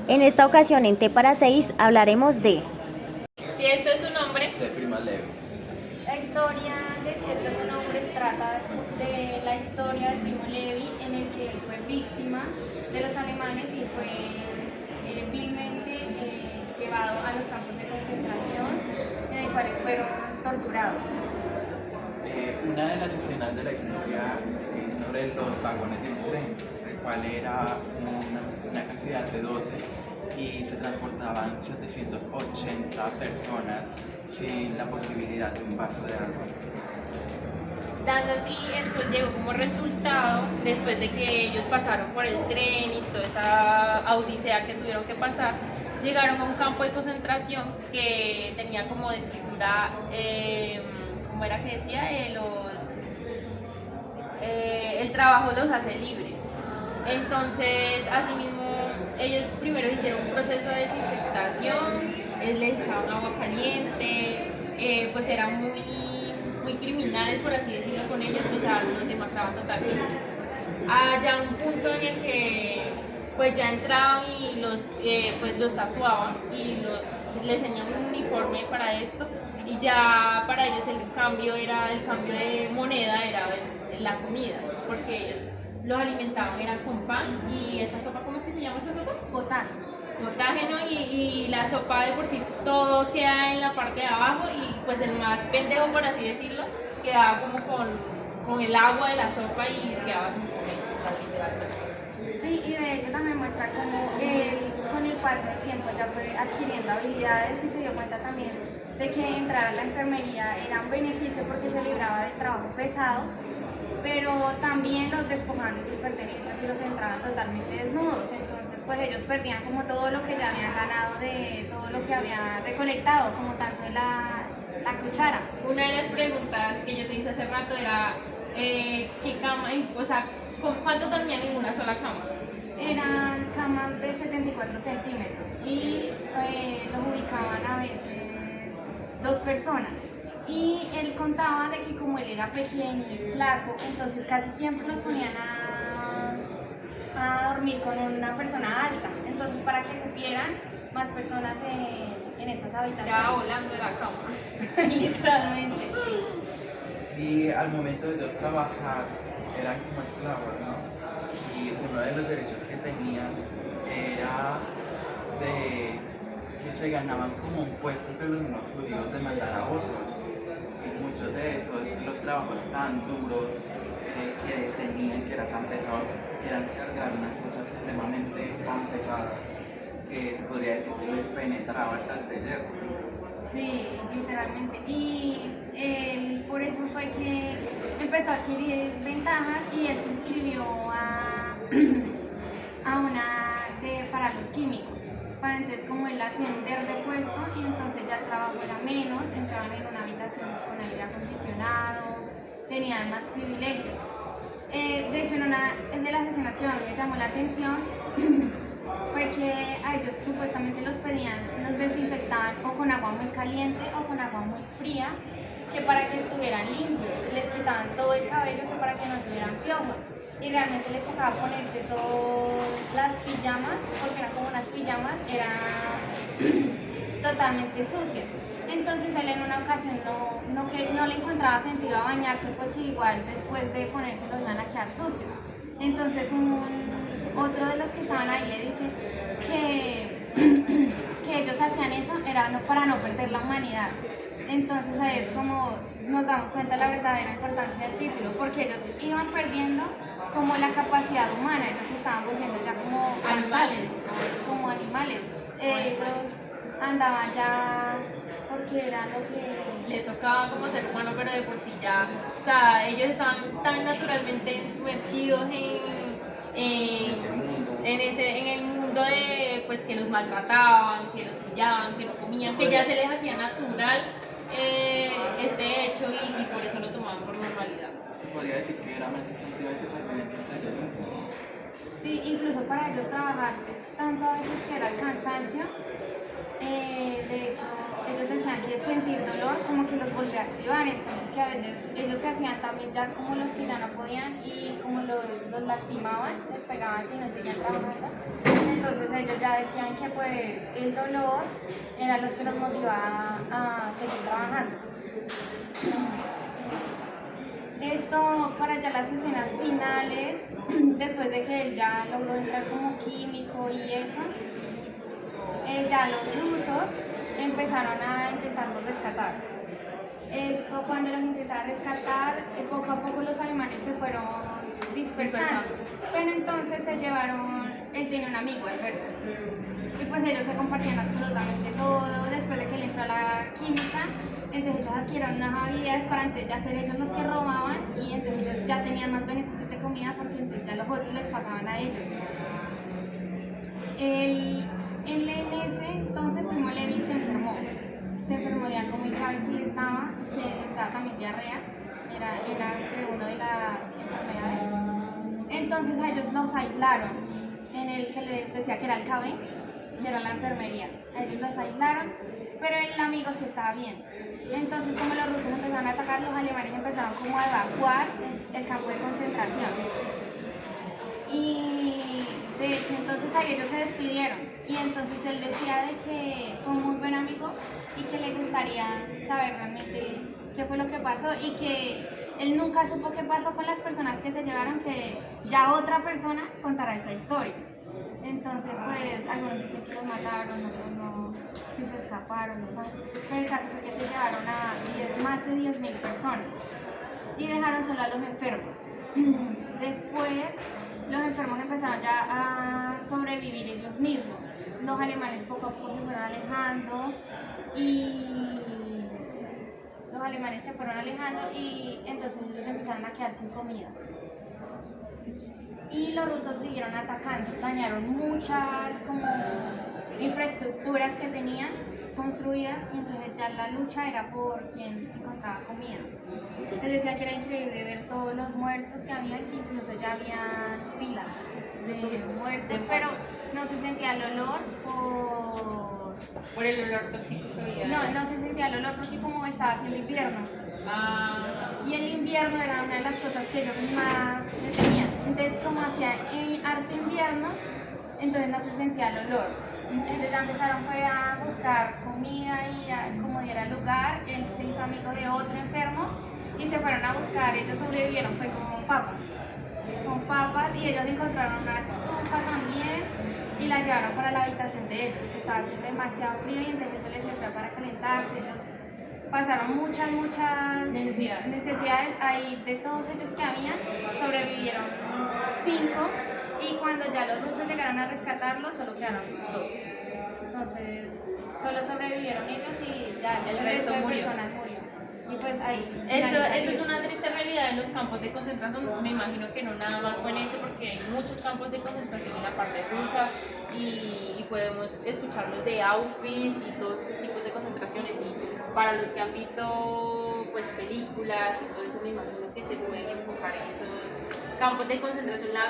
En esta ocasión en T para 6 hablaremos de Si esto es su nombre, de Prima Levi. La historia de Si esta es un hombre trata de la historia del Primo Levi, en el que él fue víctima de los alemanes y fue vilmente llevado a los campos de concentración, en el cuales fueron torturados. Una de las escenas de la historia es sobre los vagones de un tren, el cual era una cantidad de 12 y se transportaban 780 personas sin la posibilidad de un vaso de agua. dando así, esto llegó como resultado después de que ellos pasaron por el tren y toda esta odisea que tuvieron que pasar. Llegaron a un campo de concentración que tenía como de escritura, ¿cómo era que decía? El trabajo los hace libres. Entonces, asimismo, ellos primero hicieron un proceso de desinfectación, les echaban agua caliente, pues eran muy criminales, por así decirlo, con ellos, o sea, los demacraban totalmente. Allá un punto en el que pues ya entraban y pues los tatuaban y les tenían un uniforme para esto, y ya para ellos el cambio de moneda era la comida, porque ellos los alimentaban era con pan y esta sopa. ¿Cómo es que se llama esta sopa? Potágeno, y la sopa de por sí todo queda en la parte de abajo, y pues el más pendejo, por así decirlo, quedaba como con el agua de la sopa y quedaba sin comer, literalmente. Sí, y de hecho también muestra cómo él con el paso del tiempo ya fue adquiriendo habilidades y se dio cuenta también de que entrar a la enfermería era un beneficio porque se libraba del trabajo pesado, pero también los despojaban de sus pertenencias y los entraban totalmente desnudos. Entonces pues ellos perdían como todo lo que ya habían ganado de todo lo que habían recolectado, como tanto de la cuchara. Una de las preguntas que yo te hice hace rato era ¿qué cama, o sea, cuánto dormían en una sola cama? Eran camas de 74 centímetros y los ubicaban a veces dos personas. Y él contaba de que como él era pequeño y flaco, entonces casi siempre los ponían a dormir con una persona alta, entonces para que cupieran más personas en esas habitaciones. Ya volando de la cama. Literalmente. Y al momento de ellos trabajar eran como esclavos, ¿no? Y uno de los derechos que tenían era de que se ganaban como un puesto que los mismos judíos de mandar a otros. Y muchos de esos, los trabajos tan duros que tenían, que eran tan pesados, eran cargar unas cosas supremamente tan pesadas que se podría decir que les penetraba hasta el pellejo. Sí, literalmente. Y él por eso fue que empezó a adquirir ventajas y él se inscribió a una para los químicos. Para entonces como él ascender de puesto, y entonces ya el trabajo era menos, entraban en una habitación con aire acondicionado, tenían más privilegios. De hecho, en una de las escenas que más me llamó la atención fue que a ellos supuestamente los desinfectaban o con agua muy caliente o con agua muy fría, que para que estuvieran limpios, les quitaban todo el cabello que para que no tuvieran piojos, y realmente les tocaba ponerse las pijamas, porque eran como unas pijamas, eran totalmente sucias. Entonces él en una ocasión no le encontraba sentido a bañarse, pues igual después de ponérselo iban a quedar sucios. Entonces otro de los que estaban ahí le dice que ellos hacían eso era para no perder la humanidad. Entonces ahí es como nos damos cuenta de la verdadera importancia del título, porque ellos iban perdiendo como la capacidad humana, ellos se estaban volviendo ya como Animales. como animales. Ellos andaban ya porque era lo que Le tocaba como ser humano, pero de por sí ya, o sea, ellos estaban tan naturalmente sumergidos en el mundo de pues que los maltrataban, que los humillaban, que no comían, que ya se les hacía natural este hecho, y por eso lo tomaban por normalidad. Se podría decir que era más un sentido de supervivencia entre ellos mismos. sí, incluso para ellos trabajar tanto a veces que era el cansancio. De hecho, ellos decían sentir dolor como que los volvía a activar, entonces que a veces ellos se hacían también ya como los que ya no podían y como los lastimaban, les pegaban si no seguían trabajando, entonces ellos ya decían que pues el dolor era los que los motivaba a seguir trabajando. Esto para ya las escenas finales, después de que él ya logró entrar como químico y eso, ya los rusos empezaron a intentarlos rescatar. Esto cuando los intentaban rescatar, poco a poco los alemanes se fueron dispersando, pero entonces se llevaron, él tiene un amigo, Alberto, y pues ellos se compartían absolutamente todo. Después de que él entró a la química, entonces ellos adquirieron unas habilidades para entonces ya ser ellos los que robaban y entonces ellos ya tenían más beneficios de comida porque entonces ya los otros les pagaban a ellos. En ese entonces Primo Levi se enfermó de algo muy grave que les daba también diarrea, era entre una de las enfermedades. Entonces a ellos los aislaron en el que les decía que era el KB, que era la enfermería. A ellos los aislaron, pero el amigo sí estaba bien. Entonces como los rusos empezaron a atacar, los alemanes empezaron como a evacuar el campo de concentración. Y de hecho entonces ahí ellos se despidieron y entonces él decía de que fue un muy buen amigo y que le gustaría saber realmente qué fue lo que pasó y que él nunca supo qué pasó con las personas que se llevaron, que ya otra persona contará esa historia. Entonces pues algunos dicen que los mataron, otros no, si se escaparon, no saben. Pero el caso fue que se llevaron a más de 10.000 personas y dejaron solo a los enfermos. Después los enfermos empezaron ya a sobrevivir ellos mismos. Los alemanes poco a poco se fueron alejando y entonces ellos empezaron a quedar sin comida. Y los rusos siguieron atacando, dañaron muchas como infraestructuras que tenían construidas y entonces ya la lucha era por quien encontraba comida. Les decía que era increíble ver todos los muertos que había, que incluso ya habían pilas de muertos, pero no se sentía el olor por el olor tóxico. no se sentía el olor porque como estaba haciendo invierno. Y el invierno era una de las cosas que ellos más temían. Entonces como hacía harto invierno, entonces no se sentía el olor. Entonces ya empezaron fue a buscar comida y como diera lugar, él se hizo amigo de otro enfermo y se fueron a buscar, ellos sobrevivieron, fue con papas y ellos encontraron una estufa también y la llevaron para la habitación de ellos, estaba haciendo demasiado frío y entonces eso les sirvió para calentarse. Ellos pasaron muchas necesidades ahí, de todos ellos que habían, sobrevivieron 5 y cuando ya los rusos llegaron a rescatarlos solo quedaron 2. Entonces solo sobrevivieron ellos y ya el resto de personas murió. Y pues ahí. Eso es una triste realidad en los campos de concentración. Me imagino que no nada más fue en este, porque hay muchos campos de concentración en la parte rusa y podemos escucharlos de Auschwitz y todos esos tipos de concentraciones. Y para los que han visto pues películas y todo eso, me imagino que se pueden enfocar en esos campos de concentración. La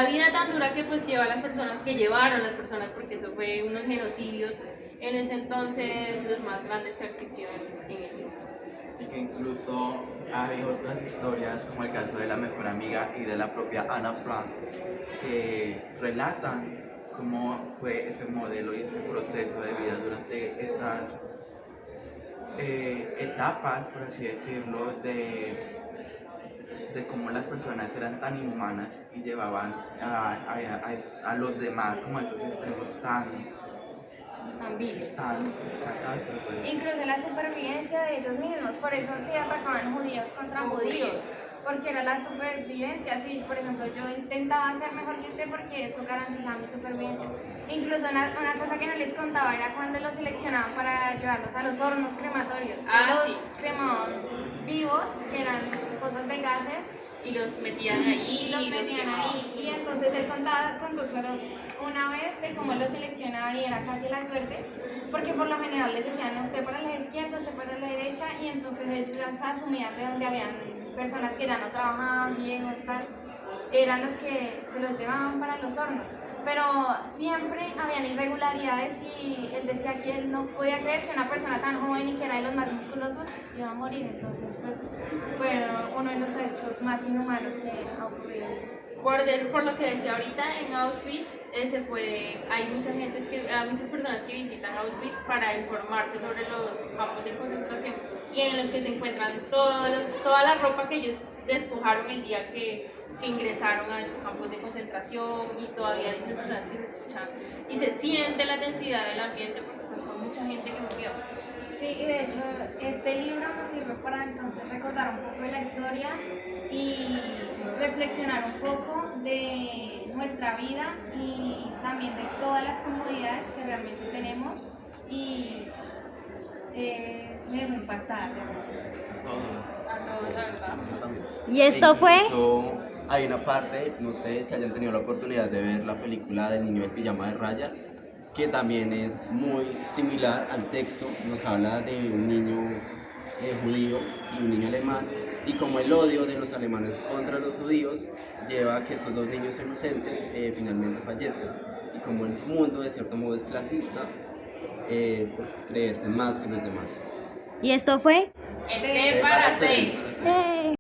vida tan dura que pues lleva a las personas, que llevaron las personas, porque eso fue unos genocidios en ese entonces los más grandes que ha existido en el mundo. Y que incluso hay otras historias, como el caso de la mejor amiga y de la propia Ana Frank, que relatan cómo fue ese modelo y ese proceso de vida durante estas etapas, por así decirlo, de cómo las personas eran tan inhumanas y llevaban a los demás como a esos extremos tan catástrofes. Incluso la supervivencia de ellos mismos, por eso sí atacaban judíos contra judíos, porque era la supervivencia. Sí, por ejemplo, yo intentaba ser mejor que usted porque eso garantizaba mi supervivencia. Incluso una cosa que no les contaba era cuando los seleccionaban para llevarlos a los hornos crematorios, los cremaban vivos, que eran cosas de gases, y los metían ahí y entonces él contó solo una vez de cómo los seleccionaban y era casi la suerte, porque por lo general les decían usted para la izquierda, usted para la derecha, y entonces ellos asumían de donde habían personas que ya no trabajaban, viejos, tal, eran los que se los llevaban para los hornos. pero siempre habían irregularidades y él decía que él no podía creer que una persona tan joven y que era de los más musculosos iba a morir. Entonces, pues, fue uno de los hechos más inhumanos que ha ocurrido. Por lo que decía ahorita, en Auschwitz hay muchas personas que visitan Auschwitz para informarse sobre los campos de concentración y en los que se encuentran toda la ropa que ellos despojaron el día que ingresaron a esos campos de concentración, y todavía dicen personas que se escuchan y se siente la densidad del ambiente porque pues fue mucha gente que murió. Sí, y de hecho este libro nos sirve para entonces recordar un poco de la historia y reflexionar un poco de nuestra vida y también de todas las comodidades que realmente tenemos, y me dejó impactada. A todos, la verdad. Y esto fue... Incluso hay una parte, no sé si hayan tenido la oportunidad de ver la película del niño del pijama de rayas, que también es muy similar al texto. Nos habla de un niño judío y un niño alemán, y como el odio de los alemanes contra los judíos lleva a que estos dos niños inocentes finalmente fallezcan, y como el mundo de cierto modo es clasista por creerse más que los demás. Y esto fue... El té para 6.